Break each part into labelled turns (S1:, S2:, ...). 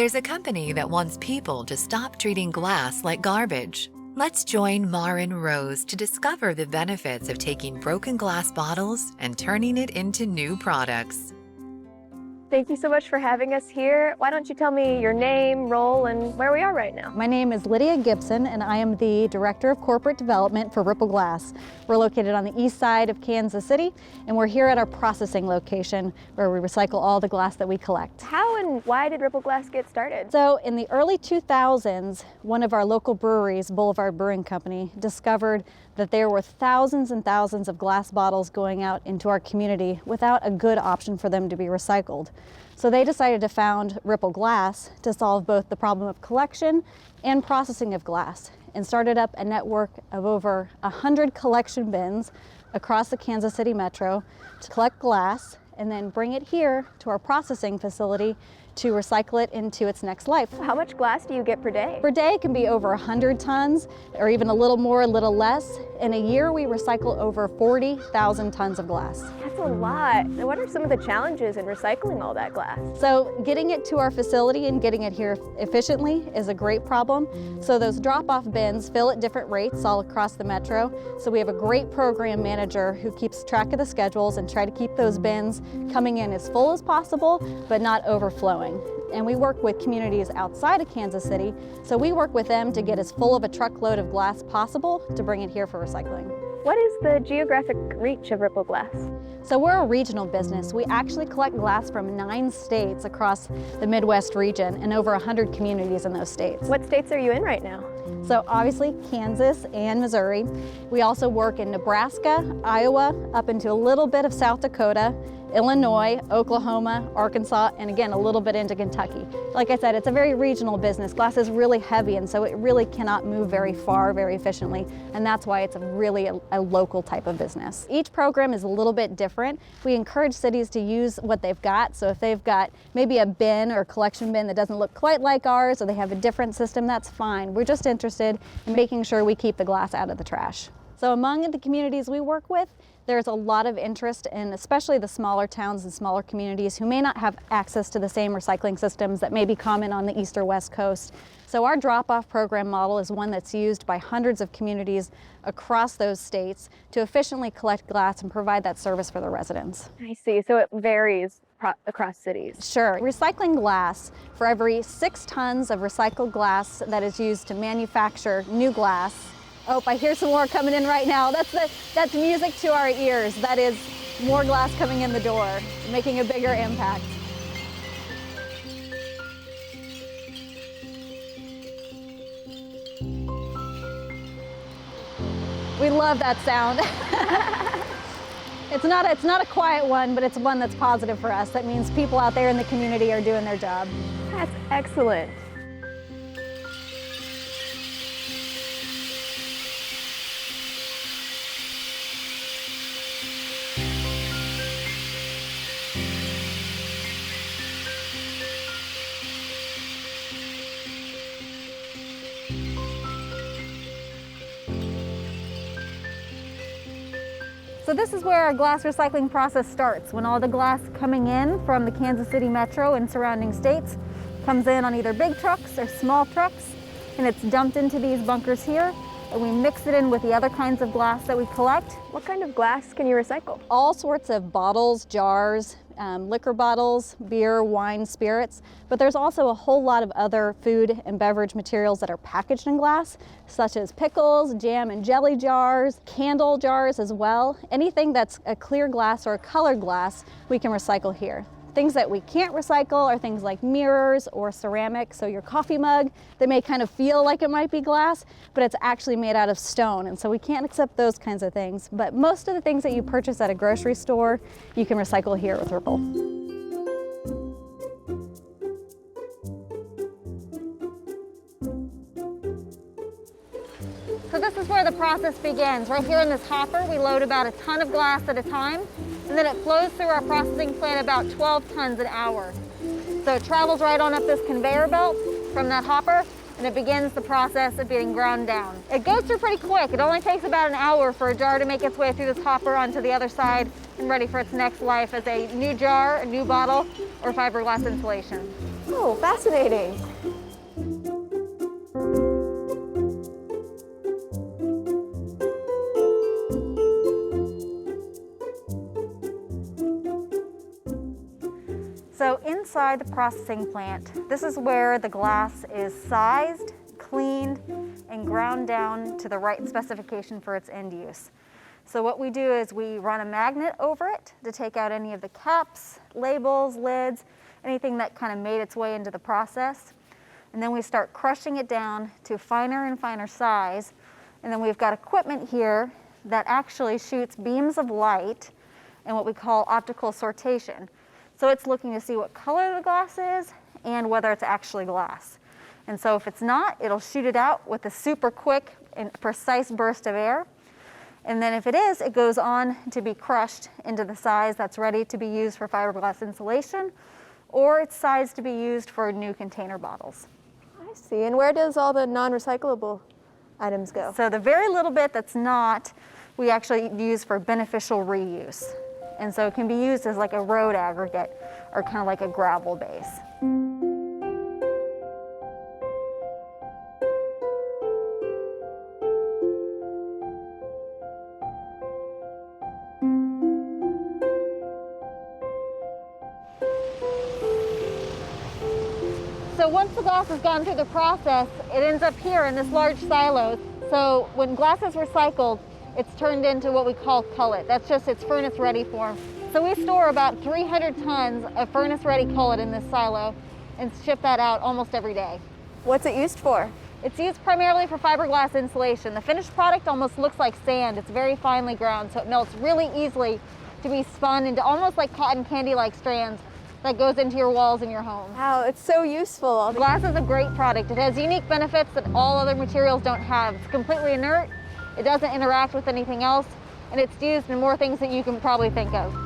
S1: There's a company that wants people to stop treating glass like garbage. Let's join Mar and Rose to discover the benefits of taking broken glass bottles and turning it into new products.
S2: Thank you so much for having us here. Why don't you tell me your name, role, and where we are right now?
S3: My name is Lydia Gibson, and I am the Director of Corporate Development for Ripple Glass. We're located on the east side of Kansas City, and we're here at our processing location where we recycle all the glass that we collect.
S2: How and why did Ripple Glass get started?
S3: So in the early 2000s, one of our local breweries, Boulevard Brewing Company, discovered that there were thousands and thousands of glass bottles going out into our community without a good option for them to be recycled. So they decided to found Ripple Glass to solve both the problem of collection and processing of glass, and started up a network of over 100 collection bins across the Kansas City metro to collect glass and then bring it here to our processing facility to recycle it into its next life.
S2: How much glass do you get per day?
S3: Per day can be over 100 tons, or even a little more, a little less. In a year, we recycle over 40,000 tons of glass.
S2: That's a lot. Now, what are some of the challenges in recycling all that glass?
S3: So getting it to our facility and getting it here efficiently is a great problem. So those drop-off bins fill at different rates all across the metro. So we have a great program manager who keeps track of the schedules and try to keep those bins coming in as full as possible, but not overflowing. And we work with communities outside of Kansas City, so we work with them to get as full of a truckload of glass possible to bring it here for recycling.
S2: What is the geographic reach of Ripple Glass?
S3: So we're a regional business. We actually collect glass from 9 states across the Midwest region and over 100 communities in those states.
S2: What states are you in right now?
S3: So obviously Kansas and Missouri. We also work in Nebraska, Iowa, up into a little bit of South Dakota, Illinois, Oklahoma, Arkansas, and again, a little bit into Kentucky. Like I said, it's a very regional business. Glass is really heavy, and so it really cannot move very far, very efficiently, and that's why it's really a local type of business. Each program is a little bit different. We encourage cities to use what they've got, so if they've got maybe a bin or a collection bin that doesn't look quite like ours, or they have a different system, that's fine. We're just interested in making sure we keep the glass out of the trash. So among the communities we work with, there's a lot of interest in especially the smaller towns and smaller communities who may not have access to the same recycling systems that may be common on the east or west coast. So our drop-off program model is one that's used by hundreds of communities across those states to efficiently collect glass and provide that service for the residents.
S2: I see, so it varies across cities.
S3: Sure. Recycling glass, for every 6 tons of recycled glass that is used to manufacture new glass. Oh, I hear some more coming in right now. That's music to our ears. That is more glass coming in the door, making a bigger impact. We love that sound. It's not a quiet one, but it's one that's positive for us. That means people out there in the community are doing their job.
S2: That's excellent.
S3: So this is where our glass recycling process starts, when all the glass coming in from the Kansas City metro and surrounding states comes in on either big trucks or small trucks, and it's dumped into these bunkers here, and we mix it in with the other kinds of glass that we collect.
S2: What kind of glass can you recycle?
S3: All sorts of bottles, jars, liquor bottles, beer, wine, spirits, but there's also a whole lot of other food and beverage materials that are packaged in glass, such as pickles, jam and jelly jars, candle jars as well. Anything that's a clear glass or a colored glass, we can recycle here. Things that we can't recycle are things like mirrors or ceramic. So your coffee mug, they may kind of feel like it might be glass, but it's actually made out of stone. And so we can't accept those kinds of things. But most of the things that you purchase at a grocery store, you can recycle here with Ripple. So this is where the process begins. Right here in this hopper, we load about a ton of glass at a time, and then it flows through our processing plant about 12 tons an hour. So it travels right on up this conveyor belt from that hopper, and it begins the process of being ground down. It goes through pretty quick. It only takes about an hour for a jar to make its way through this hopper onto the other side and ready for its next life as a new jar, a new bottle, or fiberglass insulation.
S2: Oh, fascinating.
S3: So inside the processing plant, this is where the glass is sized, cleaned, and ground down to the right specification for its end use. So what we do is we run a magnet over it to take out any of the caps, labels, lids, anything that kind of made its way into the process. And then we start crushing it down to finer and finer size. And then we've got equipment here that actually shoots beams of light and what we call optical sortation. So it's looking to see what color the glass is and whether it's actually glass. And so if it's not, it'll shoot it out with a super quick and precise burst of air. And then if it is, it goes on to be crushed into the size that's ready to be used for fiberglass insulation, or it's sized to be used for new container bottles.
S2: I see. And where does all the non-recyclable items go?
S3: So the very little bit that's not, we actually use for beneficial reuse. And so it can be used as like a road aggregate or kind of like a gravel base. So once the glass has gone through the process, it ends up here in this large silo. So when glass is recycled, it's turned into what we call cullet. That's just its furnace-ready form. So we store about 300 tons of furnace-ready cullet in this silo and ship that out almost every day.
S2: What's it used for?
S3: It's used primarily for fiberglass insulation. The finished product almost looks like sand. It's very finely ground, so it melts really easily to be spun into almost like cotton candy-like strands that goes into your walls in your home.
S2: Wow, it's so useful.
S3: Glass is a great product. It has unique benefits that all other materials don't have. It's completely inert, it doesn't interact with anything else, and it's used in more things than you can probably think of.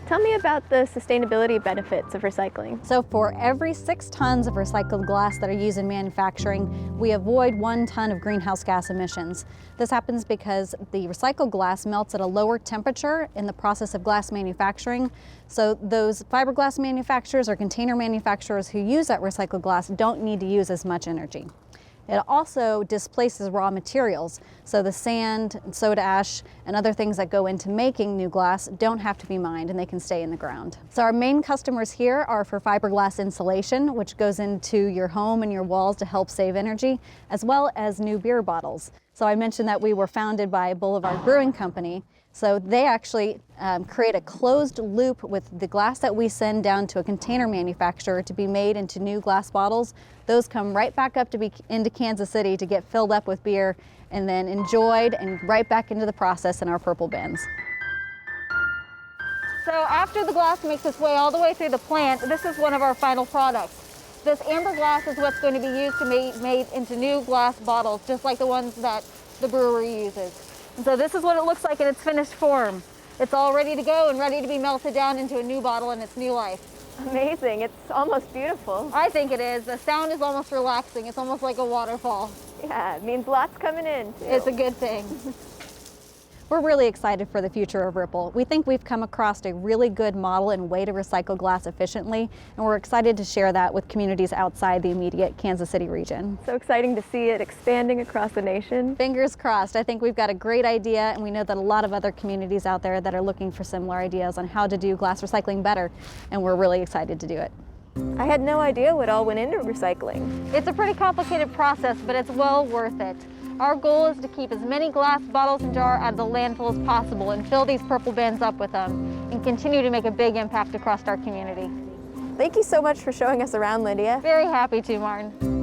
S2: Tell me about the sustainability benefits of recycling.
S3: So for every 6 tons of recycled glass that are used in manufacturing, we avoid 1 ton of greenhouse gas emissions. This happens because the recycled glass melts at a lower temperature in the process of glass manufacturing. So those fiberglass manufacturers or container manufacturers who use that recycled glass don't need to use as much energy. It also displaces raw materials. So the sand, soda ash, and other things that go into making new glass don't have to be mined and they can stay in the ground. So our main customers here are for fiberglass insulation, which goes into your home and your walls to help save energy, as well as new beer bottles. So I mentioned that we were founded by Boulevard Brewing Company. So they actually create a closed loop with the glass that we send down to a container manufacturer to be made into new glass bottles. Those come right back up into Kansas City to get filled up with beer and then enjoyed and right back into the process in our purple bins. So after the glass makes its way all the way through the plant, this is one of our final products. This amber glass is what's going to be used to be made into new glass bottles, just like the ones that the brewery uses. And so this is what it looks like in its finished form. It's all ready to go and ready to be melted down into a new bottle in its new life.
S2: Amazing, it's almost beautiful.
S3: I think it is. The sound is almost relaxing. It's almost like a waterfall.
S2: Yeah, it means lots coming in too.
S3: It's a good thing. We're really excited for the future of Ripple. We think we've come across a really good model and way to recycle glass efficiently, and we're excited to share that with communities outside the immediate Kansas City region.
S2: So exciting to see it expanding across the nation.
S3: Fingers crossed. I think we've got a great idea, and we know that a lot of other communities out there that are looking for similar ideas on how to do glass recycling better, and we're really excited to do it.
S2: I had no idea what all went into recycling.
S3: It's a pretty complicated process, but it's well worth it. Our goal is to keep as many glass bottles and jars out of the landfill as possible and fill these purple bins up with them and continue to make a big impact across our community.
S2: Thank you so much for showing us around, Lydia.
S3: Very happy to, Martin.